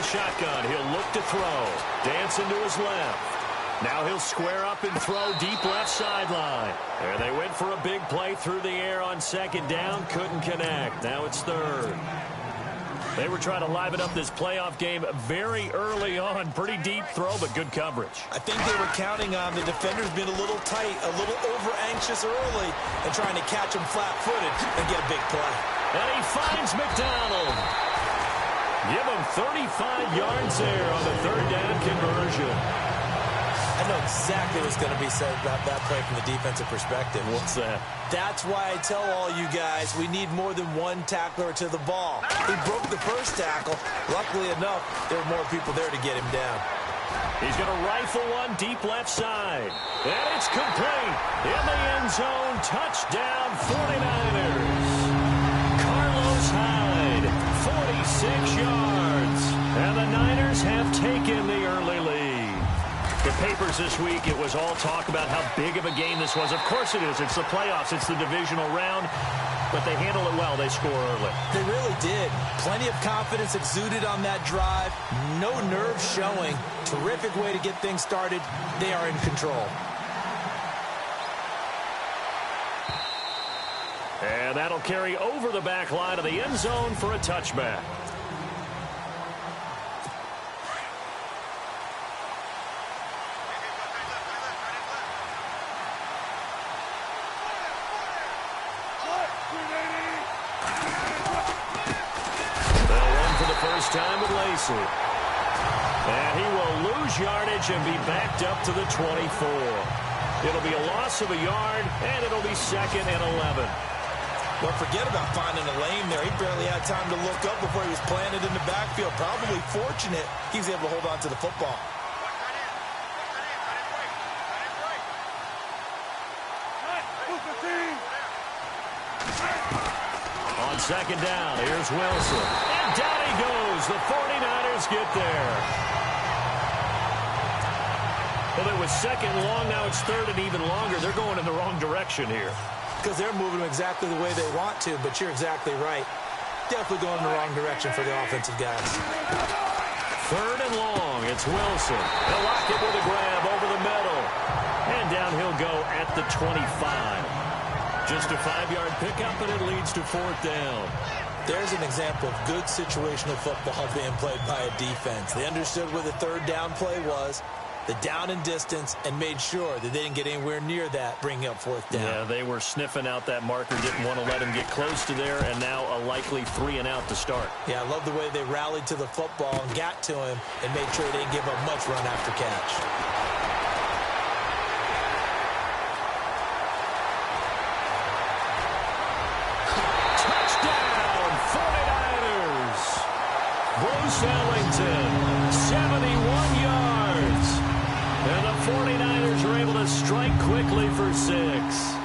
shotgun. He'll look to throw. Dancing to his left. Now he'll square up and throw deep left sideline. And they went for a big play through the air on second down. Couldn't connect. Now it's third. They were trying to liven up this playoff game very early on. Pretty deep throw, but good coverage. I think they were counting on the defenders being a little tight, a little over-anxious early, and trying to catch him flat-footed and get a big play. And he finds McDonald. Give him 35 yards there on the third down conversion. I know exactly what's going to be said about that play from the defensive perspective. What's that? That's why I tell all you guys we need more than one tackler to the ball. He broke the first tackle. Luckily enough, there were more people there to get him down. He's going to rifle one deep left side. And it's complete. In the end zone, touchdown 49ers. Carlos Hyde, 46 yards. And the Niners have taken the early lead. The papers this week, it was all talk about how big of a game this was. Of course it is. It's the playoffs. It's the divisional round. But they handle it well. They score early. They really did. Plenty of confidence exuded on that drive. No nerves showing. Terrific way to get things started. They are in control. And that'll carry over the back line of the end zone for a touchback. First time with Lacey. And he will lose yardage and be backed up to the 24. It'll be a loss of a yard, and it'll be 2nd and 11. Well, forget about finding a lane there. He barely had time to look up before he was planted in the backfield. Probably fortunate he was able to hold on to the football. On second down, here's Wilson. And down he goes. The 49ers get there. Well, it was second long. Now it's third and even longer. They're going in the wrong direction here. Because they're moving exactly the way they want to, but you're exactly right. Definitely going in the wrong direction for the offensive guys. Third and long. It's Wilson. They'll lock it with a grab over the middle. And down he'll go at the 25. Just a 5-yard pickup, and it leads to 4th down. There's an example of good situational football being played by a defense. They understood where the third down play was, the down and distance, and made sure that they didn't get anywhere near that, bringing up 4th down. Yeah, they were sniffing out that marker, didn't want to let him get close to there, and now a likely 3 and out to start. Yeah, I love the way they rallied to the football and got to him and made sure they didn't give up much run after catch. Bruce Ellington, 71 yards. And the 49ers are able to strike quickly for 6.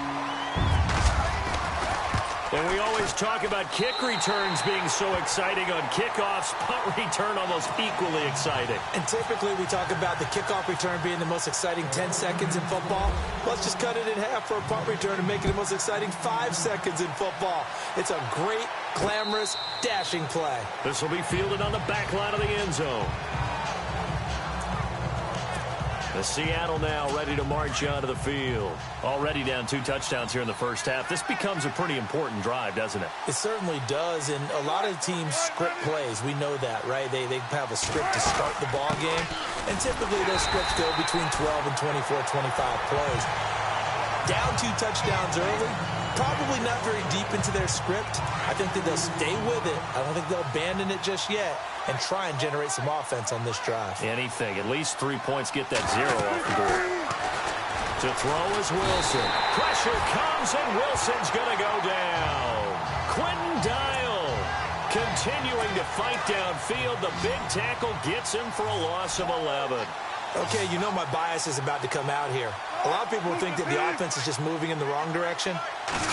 And we always talk about kick returns being so exciting on kickoffs. Punt return almost equally exciting. And typically we talk about the kickoff return being the most exciting 10 seconds in football. Let's just cut it in half for a punt return and make it the most exciting 5 seconds in football. It's a great, glamorous, dashing play. This will be fielded on the back line of the end zone. The Seattle now ready to march onto the field. Already down 2 touchdowns here in the first half. This becomes a pretty important drive, doesn't it? It certainly does, and a lot of teams script plays. We know that, right? They have a script to start the ball game, and typically those scripts go between 12 and 24, 25 plays. Down 2 touchdowns early, probably not very deep into their script. I think that they'll stay with it. I don't think they'll abandon it just yet and try and generate some offense on this drive. Anything. At least 3 points, get that 0 off the board. To throw is Wilson. Pressure comes, and Wilson's going to go down. Quentin Dial continuing to fight downfield. The big tackle gets him for a loss of 11. Okay, you know my bias is about to come out here. A lot of people think that the offense is just moving in the wrong direction.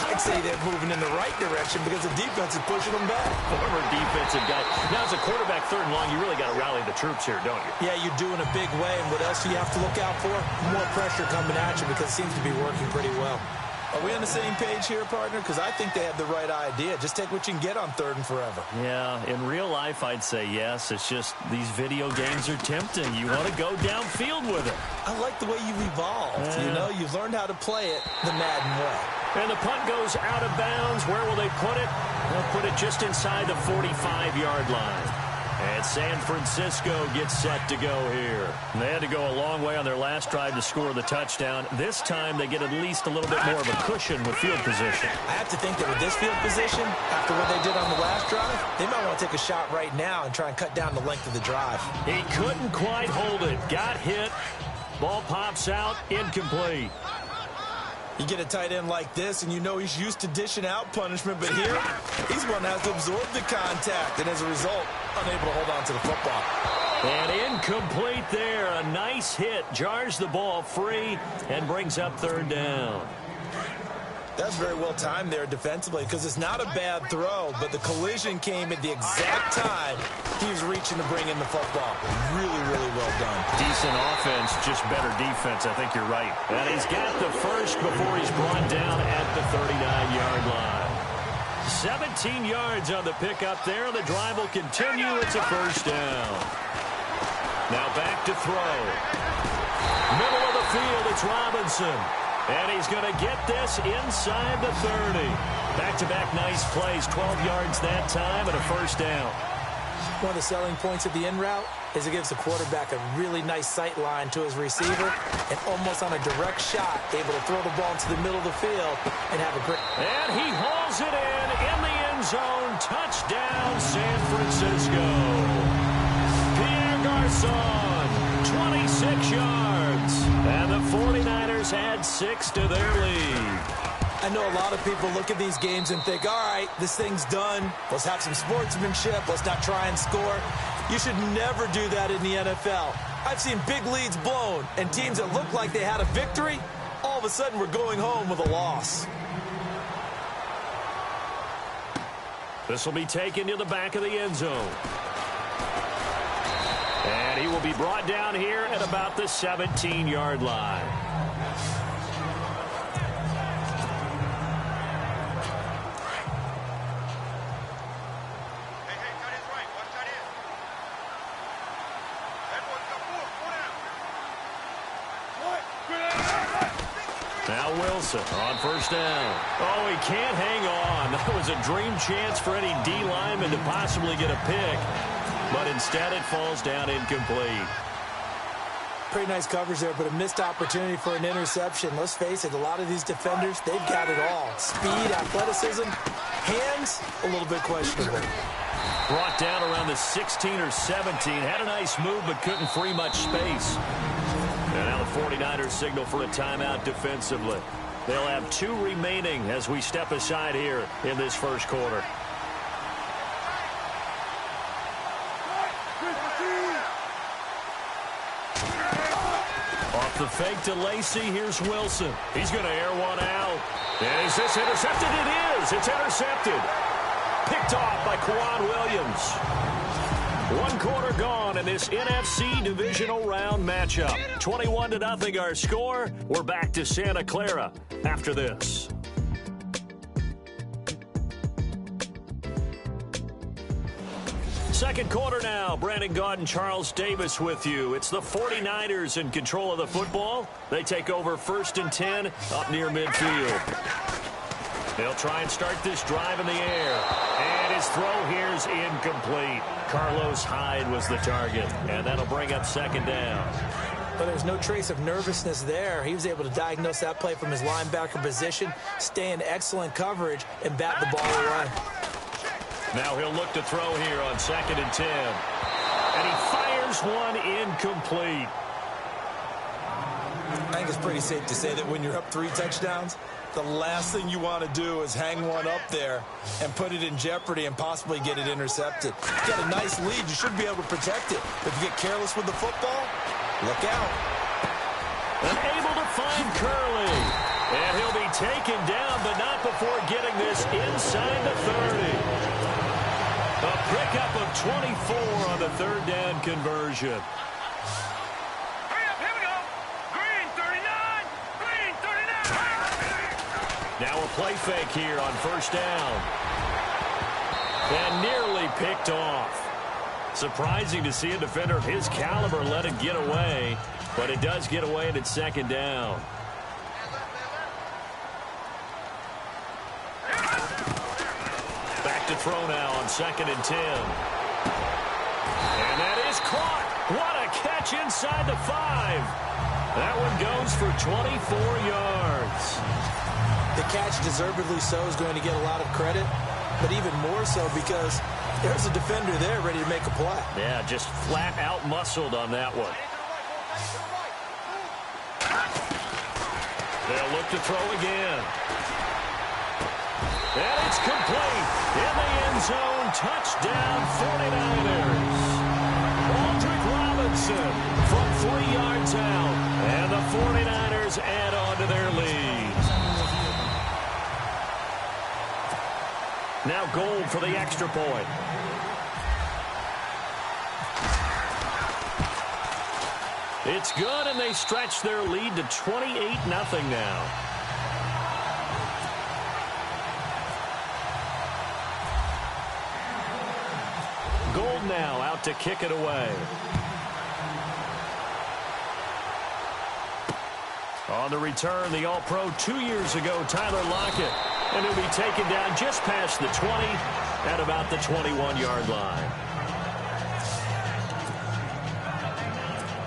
I'd say they're moving in the right direction because the defense is pushing them back. Former defensive guy. Now, as a quarterback, 3rd and long, you really got to rally the troops here, don't you? Yeah, you're doing a big way, and what else do you have to look out for? More pressure coming at you because it seems to be working pretty well. Are we on the same page here, partner? Because I think they have the right idea. Just take what you can get on 3rd and forever. Yeah, in real life, I'd say yes. It's just these video games are tempting. You want to go downfield with it. I like the way you've evolved. You know, you've learned how to play it the Madden way. And the punt goes out of bounds. Where will they put it? They'll put it just inside the 45-yard line. And San Francisco gets set to go here. And they had to go a long way on their last drive to score the touchdown. This time they get at least a little bit more of a cushion with field position. I have to think that with this field position, after what they did on the last drive, they might want to take a shot right now and try and cut down the length of the drive. He couldn't quite hold it. Got hit. Ball pops out. Incomplete. You get a tight end like this, and you know he's used to dishing out punishment, but here, he's one that has to absorb the contact, and as a result, unable to hold on to the football. And incomplete there. A nice hit. Jars the ball free and brings up 3rd down. That's very well timed there defensively because it's not a bad throw, but the collision came at the exact time he was reaching to bring in the football. Really, really well done. Decent offense, just better defense. I think you're right. And he's got the first before he's brought down at the 39-yard line. 17 yards on the pickup there. The drive will continue. It's a 1st down. Now back to throw. Middle of the field, it's Robinson. And he's going to get this inside the 30. Back-to-back nice plays, 12 yards that time and a 1st down. One of the selling points of the in route is it gives the quarterback a really nice sight line to his receiver and almost on a direct shot, able to throw the ball into the middle of the field and have a great... And he hauls it in the end zone. Touchdown, San Francisco. Pierre Garçon, 26 yards. And the 49ers add 6 to their lead. I know a lot of people look at these games and think, all right, this thing's done. Let's have some sportsmanship. Let's not try and score. You should never do that in the NFL. I've seen big leads blown, and teams that looked like they had a victory, all of a sudden we're going home with a loss. This will be taken to the back of the end zone. And he will be brought down here at about the 17-yard line. Now Wilson on 1st down. Oh, he can't hang on. That was a dream chance for any D lineman to possibly get a pick. But instead it falls down incomplete. Pretty nice coverage there, but a missed opportunity for an interception. Let's face it, a lot of these defenders, they've got it all. Speed, athleticism, hands, a little bit questionable. Brought down around the 16 or 17. Had a nice move, but couldn't free much space. And now the 49ers signal for a timeout defensively. They'll have 2 remaining as we step aside here in this 1st quarter. Off the fake to Lacy, here's Wilson. He's going to air one out. And is this intercepted? It is. It's intercepted. Picked off by Quan Williams. 1 quarter gone in this NFC divisional round matchup. 21-0 our score. We're back to Santa Clara after this. Second quarter now. Brandon Gaudin, Charles Davis with you. It's the 49ers in control of the football. They take over 1st and 10 up near midfield. They'll try and start this drive in the air. And his throw here is incomplete. Carlos Hyde was the target. And that'll bring up 2nd down. But there's no trace of nervousness there. He was able to diagnose that play from his linebacker position, stay in excellent coverage, and bat the ball away. Now he'll look to throw here on 2nd and 10. And he fires one incomplete. I think it's pretty safe to say that when you're up 3 touchdowns, the last thing you want to do is hang one up there and put it in jeopardy and possibly get it intercepted. You've got a nice lead. You should be able to protect it. If you get careless with the football, look out. And able to find Curley. And he'll be taken down, but not before getting this inside the 30. A pickup of 24 on the 3rd down conversion. Now a play fake here on first down. And nearly picked off. Surprising to see a defender of his caliber let it get away, but it does get away and it's second down. Back to throw now on 2nd and 10. And that is caught. What a catch inside the 5. That one goes for 24 yards. The catch, deservedly so, is going to get a lot of credit, but even more so because there's a defender there ready to make a play. Yeah, just flat out muscled on that one. They'll look to throw again. And it's complete. In the end zone, touchdown 49ers. Aldrick Robinson from 3 yards out. And the 49ers add on to their lead. Now Gold for the extra point. It's good, and they stretch their lead to 28-0 now. Gold now out to kick it away. On the return, the All-Pro 2 years ago, Tyler Lockett. And he'll be taken down just past the 20 at about the 21-yard line.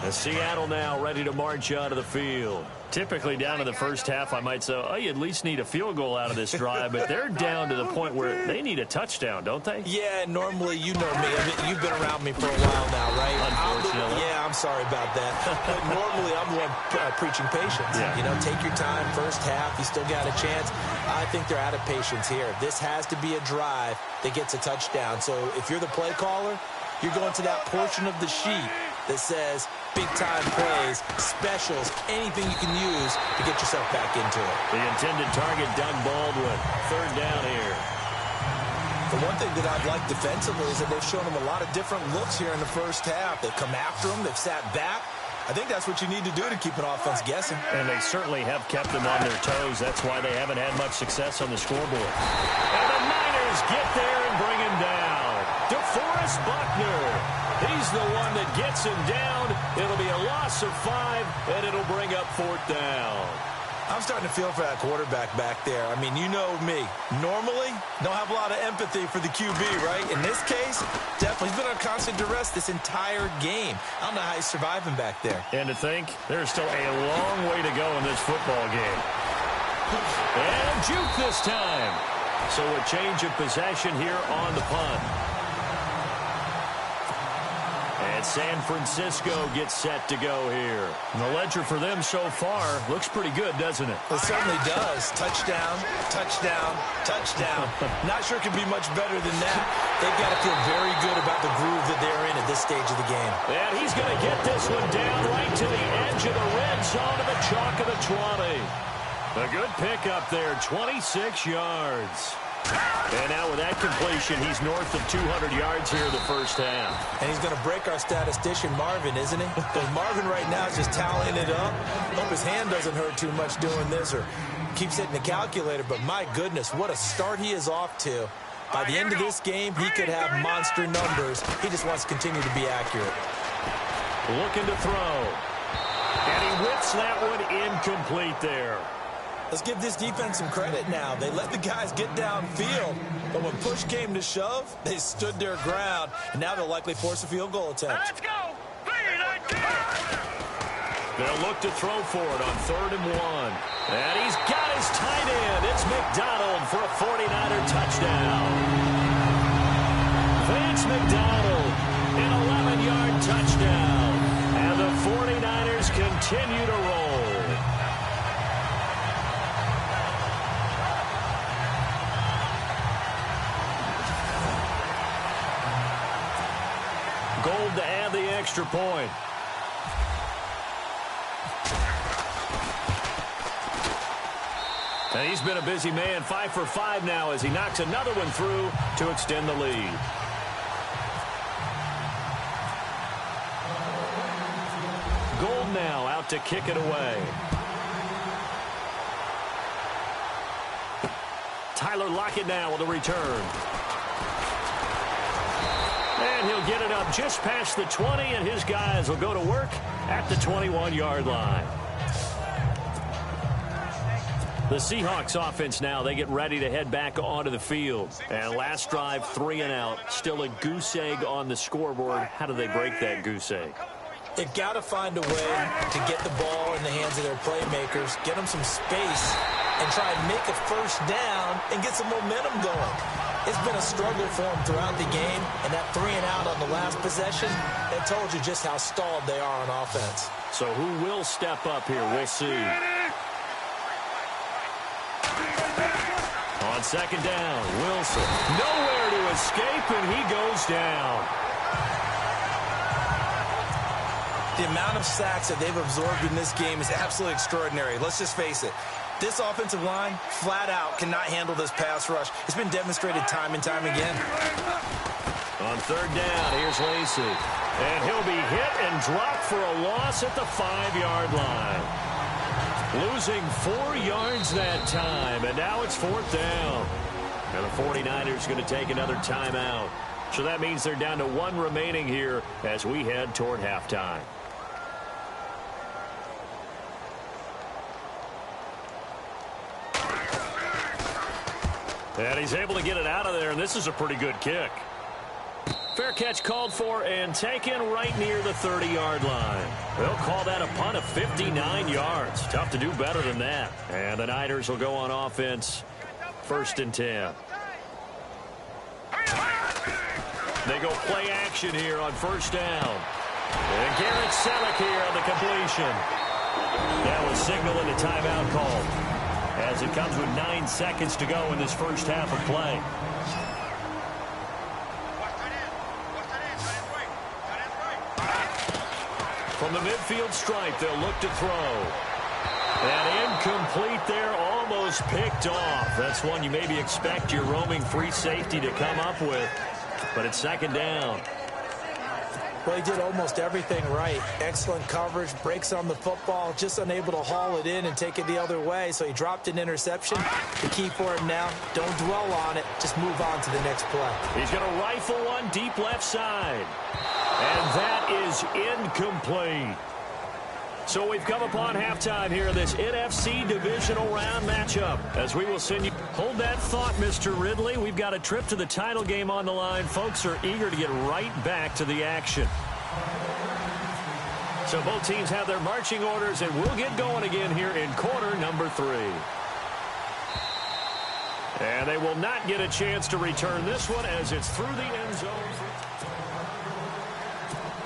And Seattle now ready to march out of the field. Typically down to the first half, I might say, oh, you at least need a field goal out of this drive, but they're down to the point where they need a touchdown, don't they? Yeah, normally, you know me. I mean, you've been around me for a while now, right? Unfortunately. Yeah, I'm sorry about that. But normally, I'm the one preaching patience. Yeah. You know, take your time, first half, you still got a chance. I think they're out of patience here. This has to be a drive that gets a touchdown. So if you're the play caller, you're going to that portion of the sheet that says big-time plays, specials, anything you can use to get yourself back into it. The intended target, Doug Baldwin. 3rd down here. The one thing that I've liked defensively is that they've shown them a lot of different looks here in the first half. They've come after them. They've sat back. I think that's what you need to do to keep an offense guessing. And they certainly have kept them on their toes. That's why they haven't had much success on the scoreboard. And the Niners get there and bring him down. DeForest Buckner. He's the one that gets him down. It'll be a loss of 5, and it'll bring up 4th down. I'm starting to feel for that quarterback back there. I mean, you know me. Normally, don't have a lot of empathy for the QB, right? In this case, definitely. He's been under constant duress this entire game. I don't know how he's surviving back there. And to think, there's still a long way to go in this football game. And juke this time. So a change of possession here on the punt. And San Francisco gets set to go here. And the ledger for them so far looks pretty good, doesn't it? It certainly does. Touchdown, touchdown, touchdown. Not sure it could be much better than that. They've got to feel very good about the groove that they're in at this stage of the game. And he's going to get this one down right to the edge of the red zone to the chalk of the 20. A good pickup there, 26 yards. And now with that completion, he's north of 200 yards here in the first half. And he's going to break our statistician, Marvin, isn't he? Because Marvin right now is just tallying it up. Hope his hand doesn't hurt too much doing this or keeps hitting the calculator. But my goodness, what a start he is off to. By the end of this game, he could have monster numbers. He just wants to continue to be accurate. Looking to throw. And he whips that one incomplete there. Let's give this defense some credit now. They let the guys get downfield, but when push came to shove, they stood their ground, and now they'll likely force a field goal attempt. Let's go! They'll look to throw for it on 3rd and 1. And he's got his tight end. It's McDonald for a 49er touchdown. Vance McDonald, an 11-yard touchdown. And the 49ers continue to roll. Gold to add the extra point. And he's been a busy man, 5 for 5 now as he knocks another one through to extend the lead. Gold now out to kick it away. Tyler Lockett now with a return. And he'll get it up just past the 20, and his guys will go to work at the 21-yard line. The Seahawks offense now, they get ready to head back onto the field. And last drive, 3 and out. Still a goose egg on the scoreboard. How do they break that goose egg? They've got to find a way to get the ball in the hands of their playmakers, get them some space, and try and make a first down and get some momentum going. It's been a struggle for them throughout the game, and that 3 and out on the last possession, that told you just how stalled they are on offense. So who will step up here? We'll see. On second down, Wilson. Nowhere to escape, and he goes down. The amount of sacks that they've absorbed in this game is absolutely extraordinary. Let's just face it. This offensive line, flat out, cannot handle this pass rush. It's been demonstrated time and time again. On third down, here's Lacy. And he'll be hit and dropped for a loss at the 5-yard line. Losing 4 yards that time, and now it's 4th down. And the 49ers going to take another timeout. So that means they're down to 1 remaining here as we head toward halftime. And he's able to get it out of there, and this is a pretty good kick. Fair catch called for and taken right near the 30-yard line. They'll call that a punt of 59 yards. Tough to do better than that. And the Niners will go on offense, 1st and 10. They go play action here on 1st down. And Garrett Selleck here on the completion. That was signaling a timeout call, as it comes with 9 seconds to go in this first half of play. From the midfield stripe, they'll look to throw. And incomplete there, almost picked off. That's one you maybe expect your roaming free safety to come up with. But it's 2nd down. Well, he did almost everything right. Excellent coverage, breaks on the football, just unable to haul it in and take it the other way. So he dropped an interception. The key for him now, don't dwell on it. Just move on to the next play. He's going to rifle one deep left side. And that is incomplete. So we've come upon halftime here in this NFC divisional round matchup. As we will send you... Hold that thought, Mr. Ridley. We've got a trip to the title game on the line. Folks are eager to get right back to the action. So both teams have their marching orders, and we'll get going again here in quarter number 3. And they will not get a chance to return this one as it's through the end zone.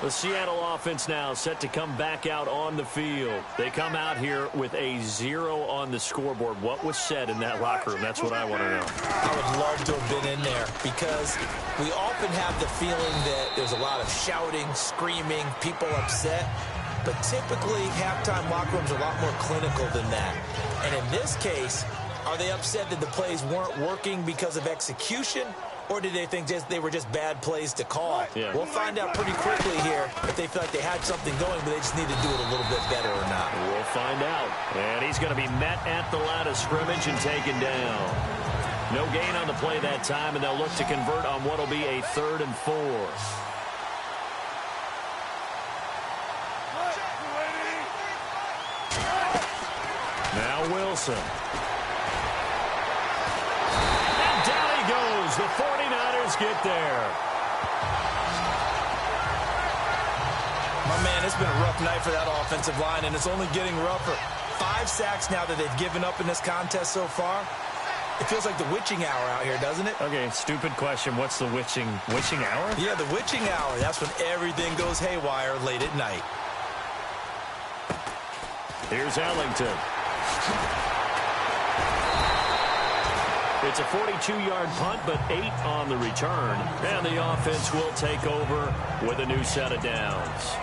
The Seattle offense now set to come back out on the field. They come out here with a 0 on the scoreboard. What was said in that locker room? That's what I want to know. I would love to have been in there because we often have the feeling that there's a lot of shouting, screaming, people upset. But typically, halftime locker rooms are a lot more clinical than that. And in this case, are they upset that the plays weren't working because of execution? Or did they think they were just bad plays to call? Yeah. We'll find out pretty quickly here if they feel like they had something going, but they just need to do it a little bit better or not. We'll find out. And he's going to be met at the line of scrimmage and taken down. No gain on the play that time, and they'll look to convert on what will be a 3rd and 4. Now Wilson. The 49ers get there. My man, it's been a rough night for that offensive line, and it's only getting rougher. 5 sacks now that they've given up in this contest so far. It feels like the witching hour out here, doesn't it? Okay, stupid question. What's the witching hour? Yeah, the witching hour. That's when everything goes haywire late at night. Here's Ellington. It's a 42-yard punt, but 8 on the return. And the offense will take over with a new set of downs.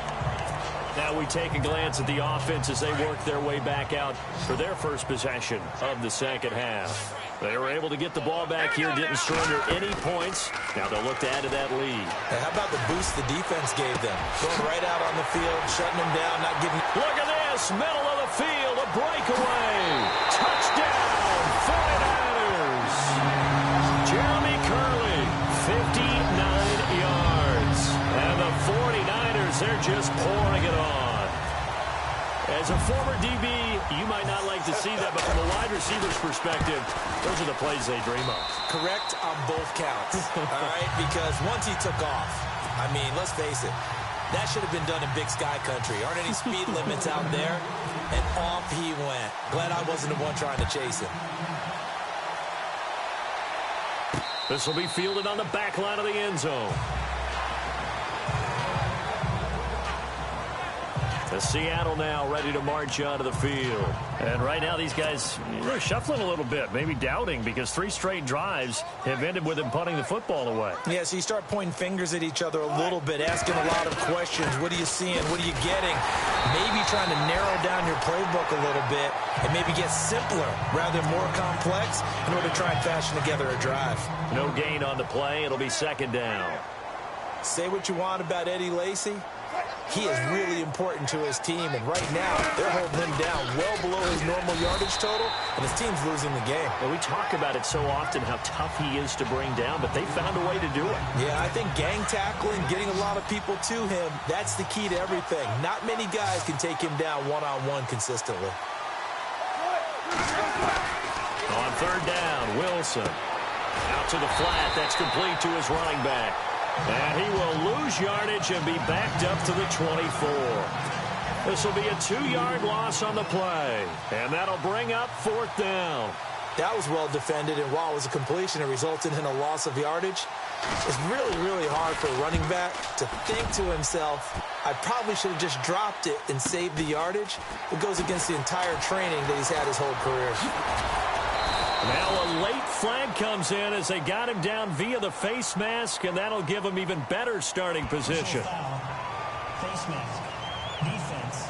Now we take a glance at the offense as they work their way back out for their first possession of the second half. They were able to get the ball back here, didn't surrender any points. Now they'll look to add to that lead. Hey, how about the boost the defense gave them? Going right out on the field, shutting them down, not giving... Look at this, middle of the field, a breakaway. Touchdown, 49ers. they're just pouring it on. As a former DB, you might not like to see that, but from a wide receiver's perspective, those are the plays they dream of. Correct on both counts, all right? Because once he took off, I mean, let's face it, that should have been done in Big Sky Country. Aren't any speed limits out there? And off he went. Glad I wasn't the one trying to chase him. This will be fielded on the back line of the end zone. The Seattle now ready to march onto the field. And right now these guys, they're shuffling a little bit, maybe doubting, because 3 straight drives have ended with them punting the football away. Yeah, so you start pointing fingers at each other a little bit, asking a lot of questions. What are you seeing? What are you getting? Maybe trying to narrow down your playbook a little bit and maybe get simpler rather than more complex in order to try and fashion together a drive. No gain on the play. It'll be second down. Say what you want about Eddie Lacy. He is really important to his team, and right now they're holding him down well below his normal yardage total, and his team's losing the game. Well, we talk about it so often, how tough he is to bring down, but they found a way to do it. Yeah, I think gang tackling, getting a lot of people to him, that's the key to everything. Not many guys can take him down one-on-one consistently. On third down, Wilson. Out to the flat. That's complete to his running back. And he will lose yardage and be backed up to the 24. This will be a 2-yard loss on the play. And that'll bring up fourth down. That was well defended, and while it was a completion, it resulted in a loss of yardage. It's really, really hard for a running back to think to himself, I probably should have just dropped it and saved the yardage. It goes against the entire training that he's had his whole career. Now a late flag comes in as they got him down via the face mask, and that'll give him even better starting position. Face mask. Defense.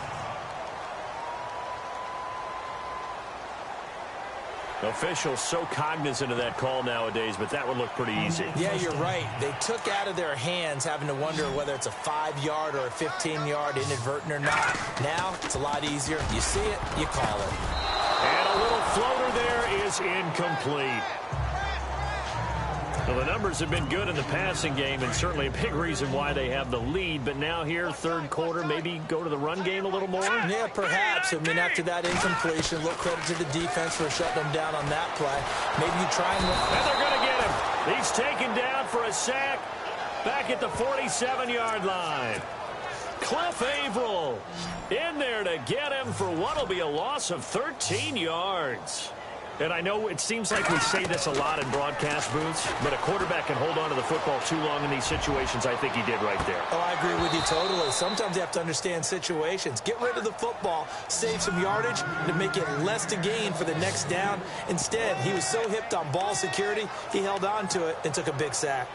Officials so cognizant of that call nowadays, but that would look pretty easy. Yeah, you're right. They took out of their hands having to wonder whether it's a 5-yard or a 15-yard inadvertent or not. Now it's a lot easier. You see it, you call it. And a little floater there is incomplete. Well, the numbers have been good in the passing game, and certainly a big reason why they have the lead. But now here, third quarter, maybe go to the run game a little more? Yeah, perhaps. I mean, after that incompletion, a little credit to the defense for shutting them down on that play. Maybe you try and... And they're going to get him. He's taken down for a sack back at the 47-yard line. Cliff Averill in there to get him for what will be a loss of 13 yards. And I know it seems like we say this a lot in broadcast booths, but a quarterback can hold on to the football too long in these situations. I think he did right there. Oh, I agree with you totally. Sometimes you have to understand situations. Get rid of the football, save some yardage to make it less to gain for the next down. Instead, he was so hipped on ball security, he held on to it and took a big sack.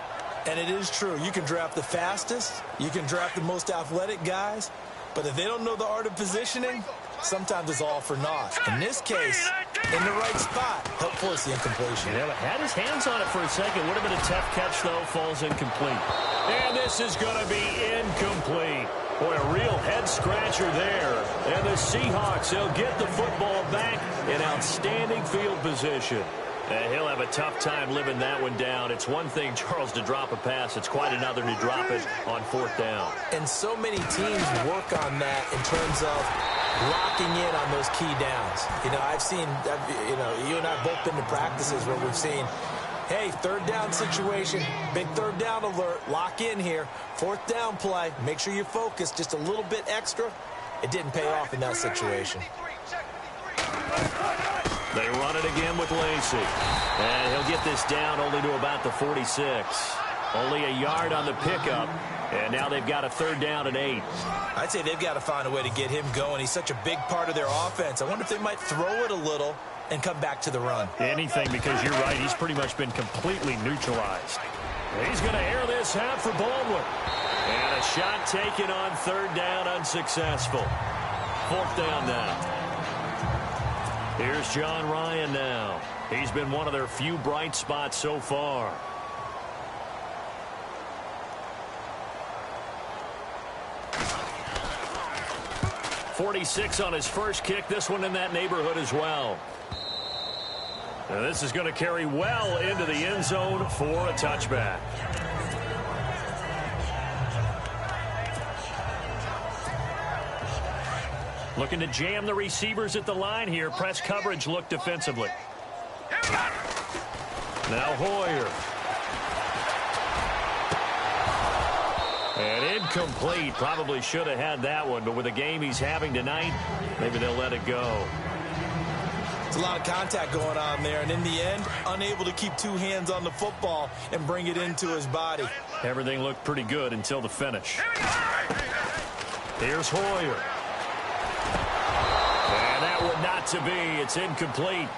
And it is true. You can draft the fastest. You can draft the most athletic guys. But if they don't know the art of positioning, sometimes it's all for naught. In this case, in the right spot, helped force the incompletion. Yeah, had his hands on it for a second. Would have been a tough catch, though. Falls incomplete. And this is going to be incomplete. Boy, a real head-scratcher there. And the Seahawks, they'll get the football back in outstanding field position. He'll have a tough time living that one down. It's one thing, Charles, to drop a pass. It's quite another to drop it on fourth down. And so many teams work on that in terms of locking in on those key downs. You know, I've seen, you and I have both been to practices where we've seen, hey, third down situation, big third down alert, lock in here. Fourth down play, make sure you're focused just a little bit extra. It didn't pay off in that situation. They run it again with Lacy. And he'll get this down only to about the 46. Only a yard on the pickup. And now they've got a third down and 8. I'd say they've got to find a way to get him going. He's such a big part of their offense. I wonder if they might throw it a little and come back to the run. Anything, because you're right. He's pretty much been completely neutralized. He's going to air this out for Baldwin. And a shot taken on third down, unsuccessful. Fourth down now. Here's John Ryan now. He's been one of their few bright spots so far. .46 on his first kick. This one in that neighborhood as well. And this is going to carry well into the end zone for a touchback. Looking to jam the receivers at the line here. Press coverage look defensively. Now Hoyer. And incomplete. Probably should have had that one, but with the game he's having tonight, maybe they'll let it go. It's a lot of contact going on there, and in the end, unable to keep two hands on the football and bring it into his body. Everything looked pretty good until the finish. Here's Hoyer. And that one not to be. It's incomplete.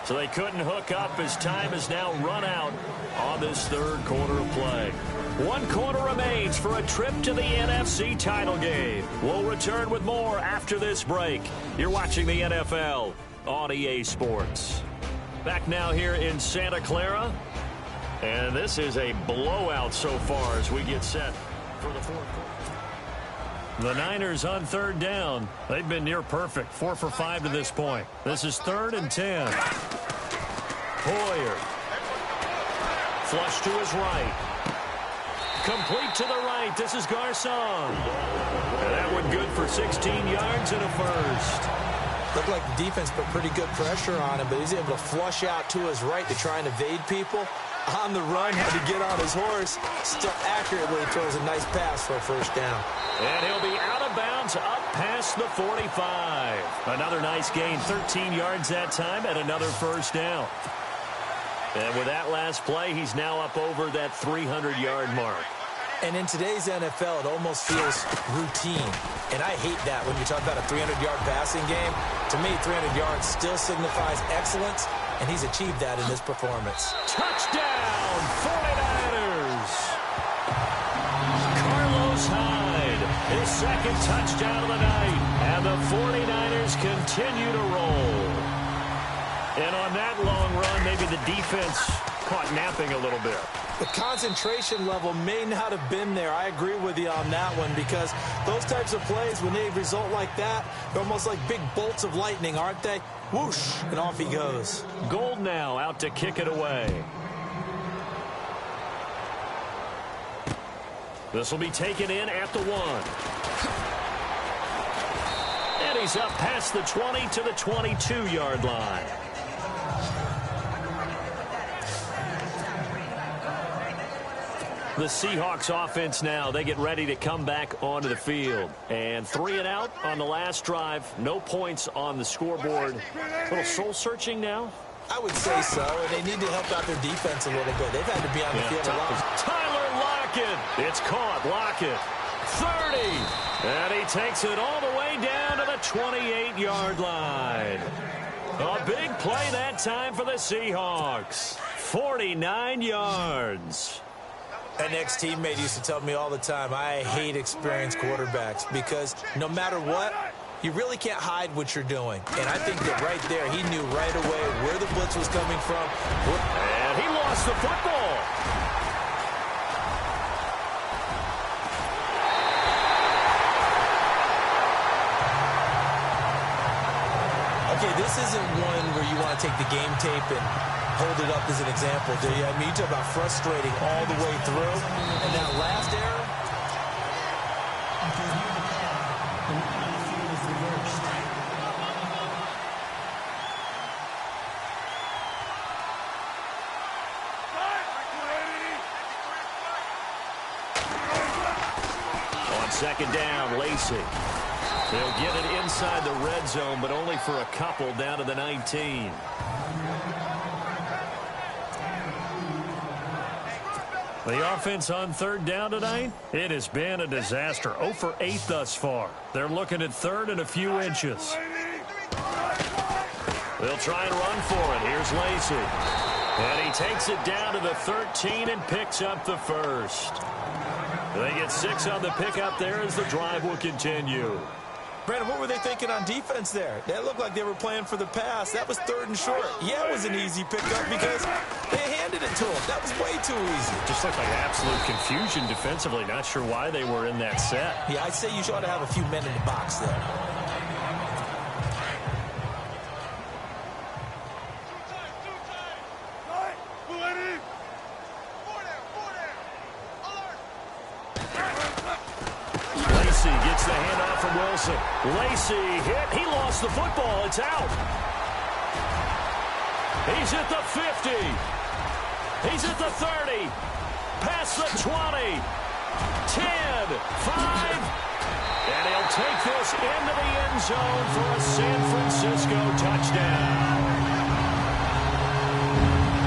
So they couldn't hook up as time is now run out on this third quarter of play. 1 quarter remains for a trip to the NFC title game. We'll return with more after this break. You're watching the NFL on EA Sports. Back now here in Santa Clara. And this is a blowout so far as we get set for the fourth quarter. The Niners on third down. They've been near perfect. 4 for 5 to this point. This is 3rd and 10. Hoyer. Flush to his right. Complete to the right. This is Garcon. And that one good for 16 yards and a first. Looked like the defense put pretty good pressure on him, but he's able to flush out to his right to try and evade people. On the run, had to get on his horse. Still accurately throws a nice pass for a first down. And he'll be out of bounds up past the 45. Another nice gain, 13 yards that time, and another first down. And with that last play, he's now up over that 300-yard mark. And in today's NFL, it almost feels routine. And I hate that when you talk about a 300-yard passing game. To me, 300 yards still signifies excellence, and he's achieved that in this performance. Touchdown, 49ers! Carlos Hyde, his second touchdown of the night. And the 49ers continue to roll. And on that long run, maybe the defense caught napping a little bit. The concentration level may not have been there. I agree with you on that one, because those types of plays, when they result like that, they're almost like big bolts of lightning, aren't they? Whoosh, and off he goes. Gold now out to kick it away. This will be taken in at the 1. And he's up past the 20 to the 22-yard line. The Seahawks offense now, they get ready to come back onto the field. And 3 and out on the last drive. No points on the scoreboard. A little soul-searching now? I would say so, and they need to help out their defense a little bit. They've had to be on the field a lot. Tyler Lockett. It's caught. Lockett. 30. And he takes it all the way down to the 28-yard line. A big play that time for the Seahawks. 49 yards. An ex-teammate used to tell me all the time, I hate experienced quarterbacks, because no matter what, you really can't hide what you're doing. And I think that right there, he knew right away where the blitz was coming from. And he lost the football. Okay, this isn't one where you want to take the game tape and hold it up as an example, do you? I mean, you talk about frustrating all the way through. And that last error. On second down, Lacey. They'll get it inside the red zone, but only for a couple down to the 19. The offense on third down tonight, it has been a disaster. 0 for 8 thus far. They're looking at third and a few inches. They'll try and run for it. Here's Lacey. And he takes it down to the 13 and picks up the first. They get 6 on the pickup there as the drive will continue. Brandon, what were they thinking on defense there? That looked like they were playing for the pass. That was 3rd and short. Yeah, it was an easy pickup because they handed it to him. That was way too easy. Just looked like absolute confusion defensively. Not sure why they were in that set. Yeah, I'd say you ought to have a few men in the box there. Lacey gets the handoff from Williams. Wilson. Lacy hit. He lost the football. It's out. He's at the 50. He's at the 30. Past the 20. 10. 5. And he'll take this into the end zone for a San Francisco touchdown.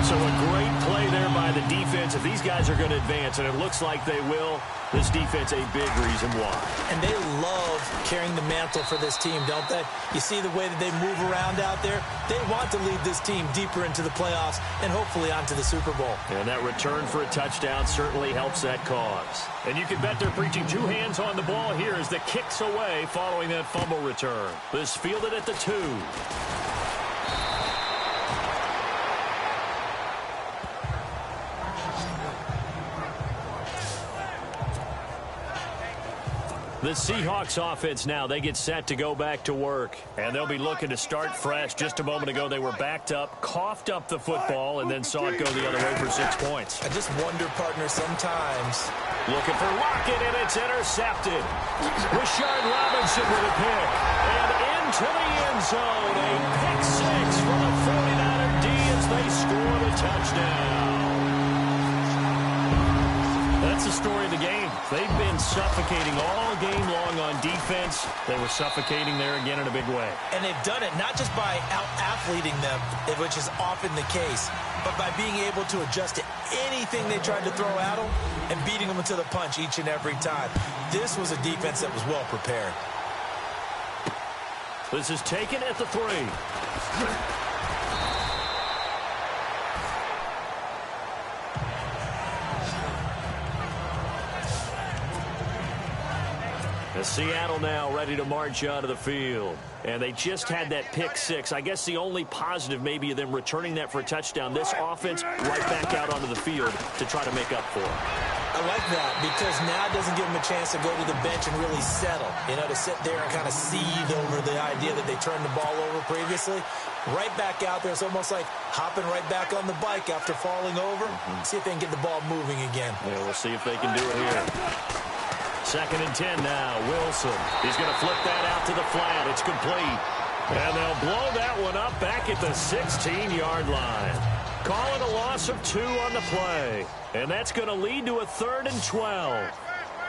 So a great play there by the defense. If these guys are going to advance, and it looks like they will, this defense a big reason why. And they love carrying the mantle for this team, don't they? You see the way that they move around out there? They want to lead this team deeper into the playoffs and hopefully onto the Super Bowl. And that return for a touchdown certainly helps that cause. And you can bet they're preaching two hands on the ball here as the kick's away following that fumble return. This fielded at the 2. The Seahawks offense now, they get set to go back to work. And they'll be looking to start fresh. Just a moment ago, they were backed up, coughed up the football, and then saw it go the other way for 6 points. I just wonder, partner, sometimes. Looking for Lockett, and it's intercepted. Rashard Robinson with a pick. And into the end zone, a pick 6 for the 49er D as they score the touchdown. That's the story of the game. They've been suffocating all game long on defense. They were suffocating there again in a big way. And they've done it not just by out-athleting them, which is often the case, but by being able to adjust to anything they tried to throw at them and beating them to the punch each and every time. This was a defense that was well prepared. This is taken at the 3. Seattle now ready to march out of the field. And they just had that pick 6. I guess the only positive maybe of them returning that for a touchdown. This offense right back out onto the field to try to make up for it. I like that because now it doesn't give them a chance to go to the bench and really settle. You know, to sit there and kind of seethe over the idea that they turned the ball over previously. Right back out there. It's almost like hopping right back on the bike after falling over. See if they can get the ball moving again. Yeah, we'll see if they can do it here. 2nd and 10 now. Wilson. He's going to flip that out to the flat. It's complete. And they'll blow that one up back at the 16-yard line. Call it a loss of 2 on the play. And that's going to lead to a 3rd and 12.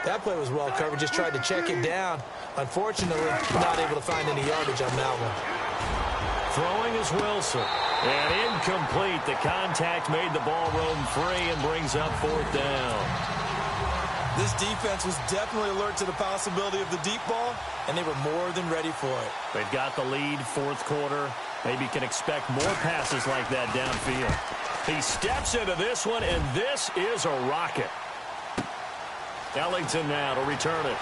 That play was well covered. Just tried to check it down. Unfortunately, not able to find any yardage on that one. Throwing is Wilson. And incomplete. The contact made the ball roam free and brings up 4th down. This defense was definitely alert to the possibility of the deep ball, and they were more than ready for it. They've got the lead, 4th quarter. Maybe can expect more passes like that downfield. He steps into this one, and this is a rocket. Ellington now to return it.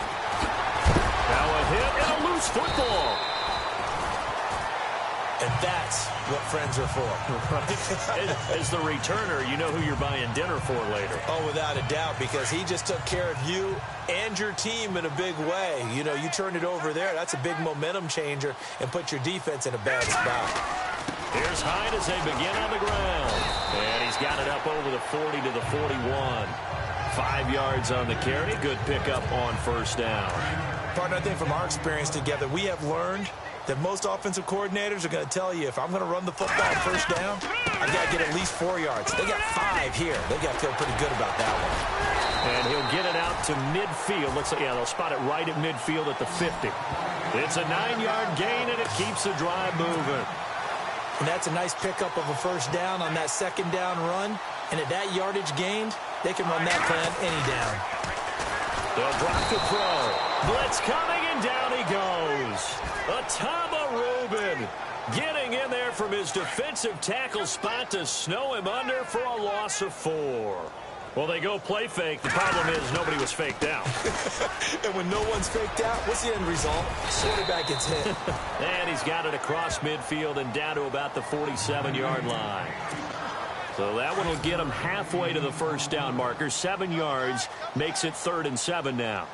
Now a hit and a loose football. And that's what friends are for. Right? As the returner, you know who you're buying dinner for later. Oh, without a doubt, because he just took care of you and your team in a big way. You know, you turn it over there, that's a big momentum changer and put your defense in a bad spot. Here's Hyde as they begin on the ground. And he's got it up over the 40 to the 41. 5 yards on the carry. Good pickup on 1st down. Partner, I think from our experience together, we have learned that most offensive coordinators are going to tell you, if I'm going to run the football on 1st down, I've got to get at least 4 yards. They got 5 here. They got to feel pretty good about that one. And he'll get it out to midfield. Looks like, yeah, they'll spot it right at midfield at the 50. It's a 9-yard gain, and it keeps the drive moving. And that's a nice pickup of a 1st down on that 2nd down run. And at that yardage gained, they can run that plan any down. They'll drop the throw. Blitz coming, and down he goes. Atama Rubin getting in there from his defensive tackle spot to snow him under for a loss of 4. Well, they go play fake. The problem is nobody was faked out. And when no one's faked out, what's the end result? Quarterback gets hit. And he's got it across midfield and down to about the 47-yard line. So that one will get him halfway to the 1st down marker. 7 yards makes it 3rd and 7 now.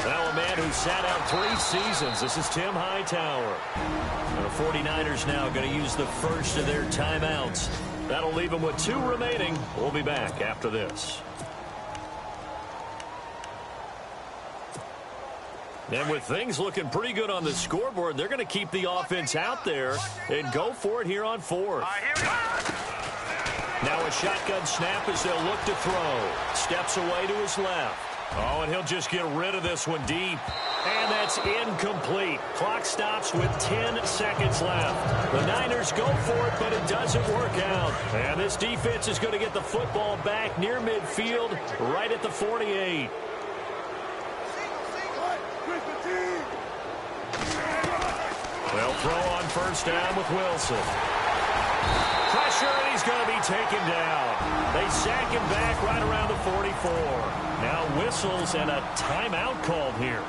Now a man who sat out 3 seasons. This is Tim Hightower. And the 49ers now going to use the first of their timeouts. That'll leave them with 2 remaining. We'll be back after this. And with things looking pretty good on the scoreboard, they're going to keep the offense out there and go for it here on fourth. Now a shotgun snap as they'll look to throw. Steps away to his left. Oh, and he'll just get rid of this one deep. And that's incomplete. Clock stops with 10 seconds left. The Niners go for it, but it doesn't work out. And this defense is going to get the football back near midfield, right at the 48. They'll throw on first down with Wilson. Pressure, and he's going to be taken down. They sack him back right around the 44. Now whistles and a timeout called here.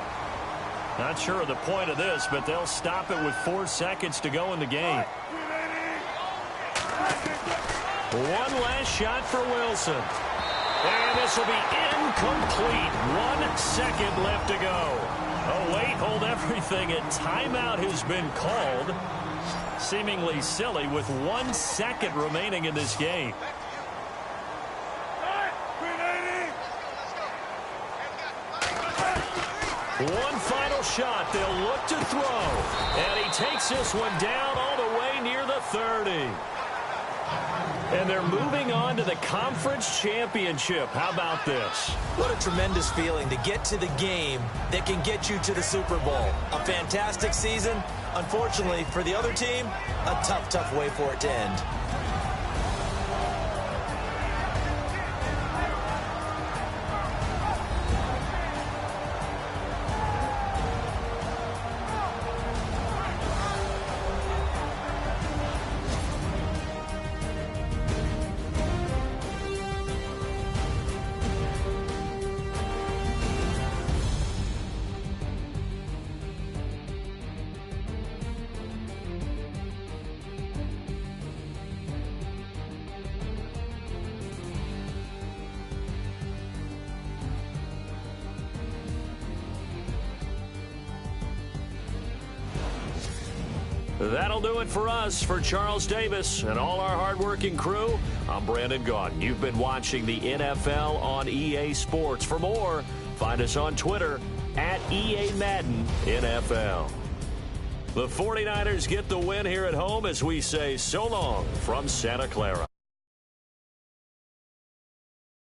Not sure of the point of this, but they'll stop it with 4 seconds to go in the game. One last shot for Wilson. And this will be incomplete. 1 second left to go. Oh, wait, hold everything. A timeout has been called. Seemingly silly with 1 second remaining in this game. One final shot. They'll look to throw. And he takes this one down all the way near the 30. And they're moving on to the conference championship. How about this? What a tremendous feeling to get to the game that can get you to the Super Bowl. A fantastic season. Unfortunately, for the other team, a tough, tough way for it to end. That'll do it for us. For Charles Davis and all our hardworking crew, I'm Brandon Gaudin. You've been watching the NFL on EA Sports. For more, find us on Twitter at EA Madden NFL. The 49ers get the win here at home as we say so long from Santa Clara.